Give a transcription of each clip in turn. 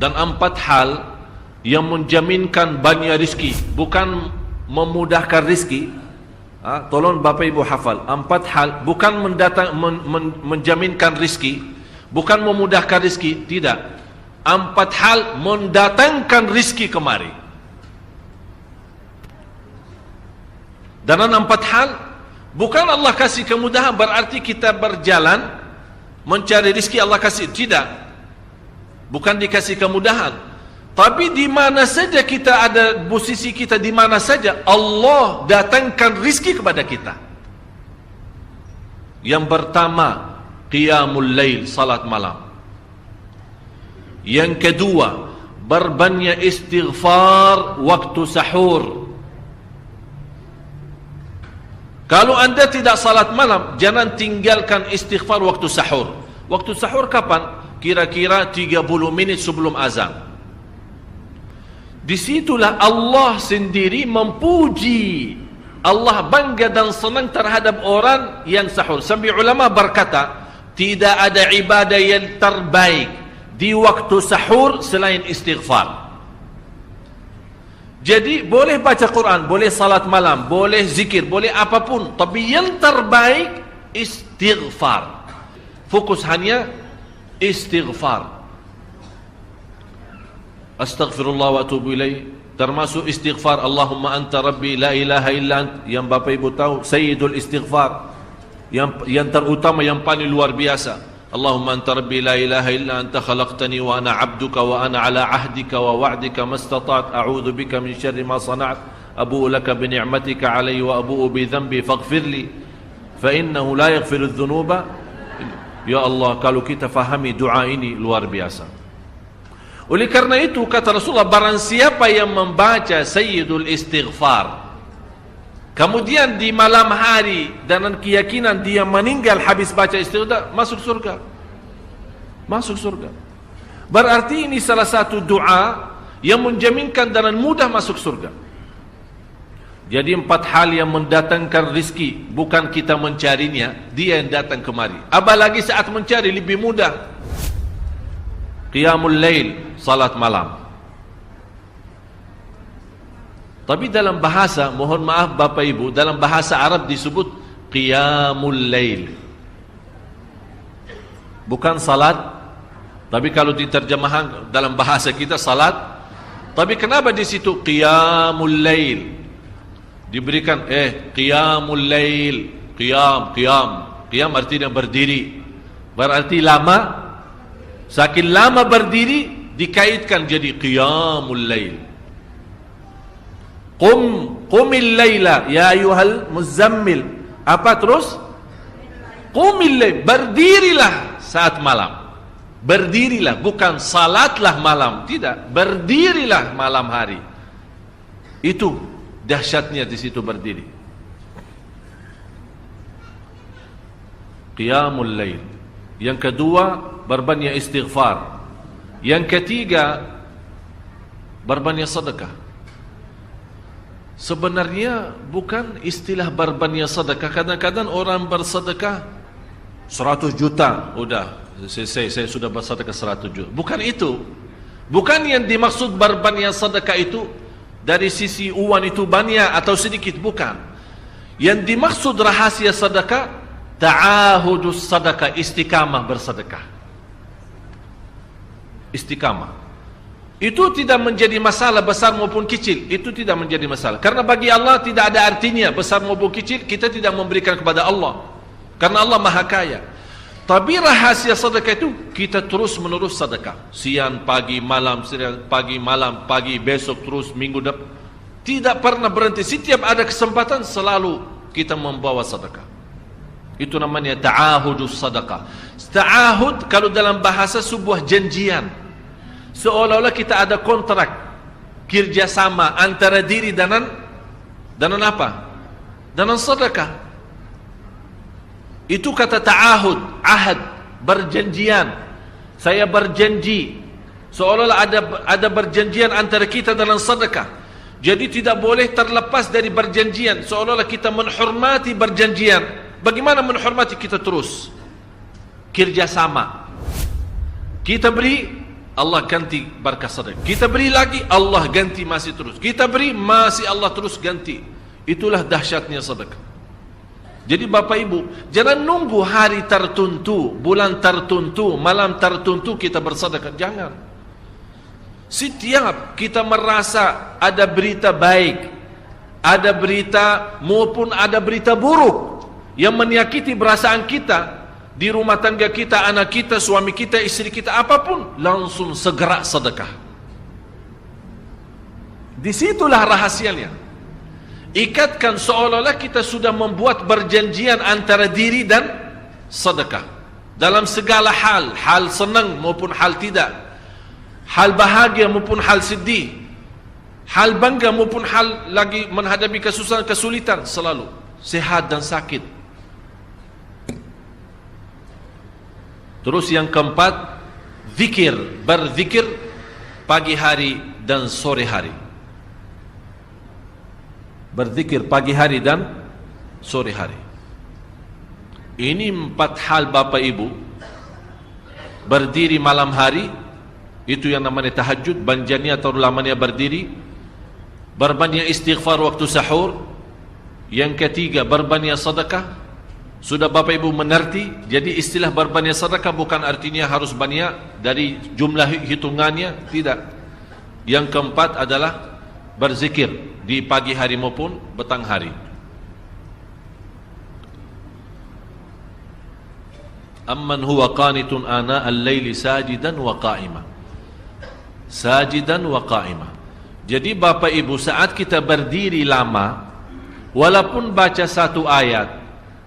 dan 4 hal yang menjaminkan banyak rizki, bukan memudahkan rizki. Tolong Bapak Ibu hafal, 4 hal bukan menjaminkan rizki, bukan memudahkan rizki, tidak. 4 hal mendatangkan rizki kemari. Dan 4 hal bukan Allah kasih kemudahan berarti kita berjalan mencari rizki Allah kasih, tidak. Bukan dikasih kemudahan, tapi di mana saja kita ada, posisi kita di mana saja, Allah datangkan rizki kepada kita. Yang pertama, qiyamul lail, salat malam. Yang kedua, berbanyak istighfar waktu sahur. Kalau anda tidak salat malam, jangan tinggalkan istighfar waktu sahur. Waktu sahur kapan? Kira-kira 30 menit sebelum azan. Disitulah Allah sendiri memuji. Allah bangga dan senang terhadap orang yang sahur. Sampai ulama berkata, tidak ada ibadah yang terbaik di waktu sahur selain istighfar. Jadi boleh baca Quran, boleh salat malam, boleh zikir, boleh apapun, tapi yang terbaik istighfar. Fokus hanya istighfar. Astaghfirullah wa atubu ilaih, termasuk istighfar Allahumma anta rabbi la ilaha illa ant, yang Bapak Ibu tahu sayyidul istighfar, yang terutama, yang paling luar biasa. Allahumma anta rabbi la ilaha illa anta khalaqtani wa ana abduka wa ana ala ahdika wa wa'dika mastata'at a'udzu bika min syarri ma sana'at abu'u laka bi ni'matika alayya wa abu'u bi dhanbi faghfirli fa innahu la yaghfiru dzunuba. Ya Allah, kalau kita fahami doa ini luar biasa. Oleh karena itu kata Rasulullah, barang siapa yang membaca sayyidul istighfar kemudian di malam hari dengan keyakinan dia meninggal habis baca istighfar, masuk surga. Masuk surga. Berarti ini salah satu doa yang menjaminkan dengan mudah masuk surga. Jadi 4 hal yang mendatangkan rizki, bukan kita mencarinya, dia yang datang kemari. Apalagi saat mencari lebih mudah. Qiyamul lail, salat malam. Tapi dalam bahasa, mohon maaf Bapak Ibu, dalam bahasa Arab disebut qiyamul lail, bukan salat. Tapi kalau diterjemahkan dalam bahasa kita salat. Tapi kenapa di situ qiyamul lail? Diberikan qiyamul lail, qiyam artinya berdiri. Berarti lama. Saking lama berdiri dikaitkan jadi qiyamul lail. Qumil laila ya ayyuhal muzammil. Apa terus? Qumil lail, berdirilah saat malam. Berdirilah, bukan salatlah malam, tidak. Berdirilah malam hari. Itu dahsyatnya di situ berdiri. Qiyamul lail. Yang kedua, berbanyak istighfar. Yang ketiga, berbanyak sedekah. Sebenarnya bukan istilah berbanyak sedekah. Kadang-kadang orang bersedekah 100 juta, udah saya sudah bersedekah 100 juta. Bukan itu. Bukan yang dimaksud berbanyak sedekah itu dari sisi uang itu banyak atau sedikit, bukan. Yang dimaksud rahasia sedekah, ta'ahudus sedekah, istiqamah bersedekah. Istiqamah. Itu tidak menjadi masalah besar maupun kecil. Itu tidak menjadi masalah. Karena bagi Allah tidak ada artinya besar maupun kecil. Kita tidak memberikan kepada Allah, karena Allah Maha Kaya. Tapi rahasia sedekah itu kita terus menerus sedekah. Siang, pagi, malam, siang, pagi, malam, pagi, besok, terus minggu depan. Tidak pernah berhenti. Setiap ada kesempatan selalu kita membawa sedekah. Itu namanya ta'ahudus sedekah. Ta'ahud kalau dalam bahasa sebuah janjian. Seolah-olah kita ada kontrak kerjasama antara diri dengan apa? Dengan sedekah. Itu kata ta'ahud, ahad, berjanjian. Saya berjanji. Seolah-olah ada berjanjian antara kita dalam sedekah. Jadi tidak boleh terlepas dari berjanjian. Seolah-olah kita menghormati berjanjian. Bagaimana menghormati? Kita terus kerjasama. Kita beri, Allah ganti berkah sedekah. Kita beri lagi, Allah ganti masih terus. Kita beri, masih Allah terus ganti. Itulah dahsyatnya sedekah. Jadi Bapak Ibu, jangan nunggu hari tertentu, bulan tertentu, malam tertentu kita bersedekah. Jangan. Setiap kita merasa ada berita baik, ada berita maupun ada berita buruk yang menyakiti perasaan kita, di rumah tangga kita, anak kita, suami kita, istri kita, apapun, langsung segera sedekah. Disitulah rahasianya. Ikatkan seolah-olah kita sudah membuat perjanjian antara diri dan sedekah. Dalam segala hal, hal senang maupun hal tidak, hal bahagia maupun hal sedih, hal bangga maupun hal lagi menghadapi kesusahan, kesulitan, selalu sehat dan sakit. Terus yang keempat, zikir, berzikir pagi hari dan sore hari. Berzikir pagi hari dan sore hari. Ini 4 hal Bapak Ibu. Berdiri malam hari, itu yang namanya tahajud, banjanya atau lamanya berdiri. Berbanyak istighfar waktu sahur. Yang ketiga, berbanyak sedekah. Sudah Bapak Ibu mengerti, jadi istilah berbanyak sedekah bukan artinya harus banyak dari jumlah hitungannya, tidak. Yang keempat adalah berzikir di pagi hari maupun petang hari. Amman huwa qanitun ana al-laili sajidan wa qa'ima. Sajidan wa qa'ima. Jadi Bapak Ibu, saat kita berdiri lama, walaupun baca satu ayat,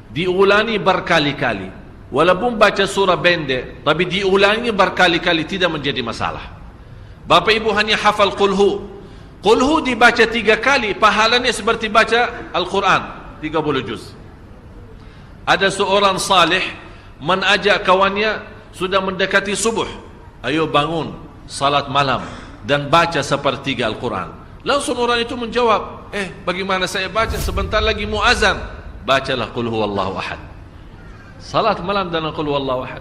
diulangi berkali-kali, walaupun baca surah pendek, tapi diulangi berkali-kali, tidak menjadi masalah. Bapak Ibu hanya hafal qulhu. Qulhu dibaca 3 kali, pahalanya seperti baca Al-Quran 30 juz. Ada seorang salih mengajak kawannya, sudah mendekati subuh, ayo bangun salat malam dan baca sepertiga Al-Quran. Langsung orang itu menjawab, bagaimana saya baca, sebentar lagi mau azan. Bacalah qul huwallahu ahad. Salat malam dan qul huwallahu ahad.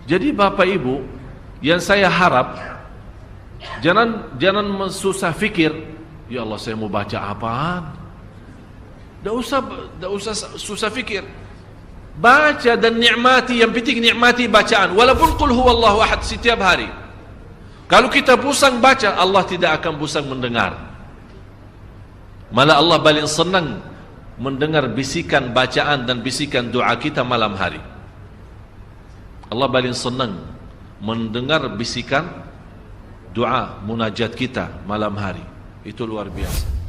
Jadi Bapak Ibu, yang saya harap, jangan susah fikir, ya Allah saya mau baca apaan. Tak usah susah fikir. Baca dan nikmati, yang penting nikmati bacaan. Walaupun qul huwallahu ahad setiap hari. Kalau kita pusing baca, Allah tidak akan pusing mendengar. Malah Allah paling senang mendengar bisikan bacaan dan bisikan doa kita malam hari. Allah paling senang mendengar bisikan doa munajat kita malam hari. Itu luar biasa.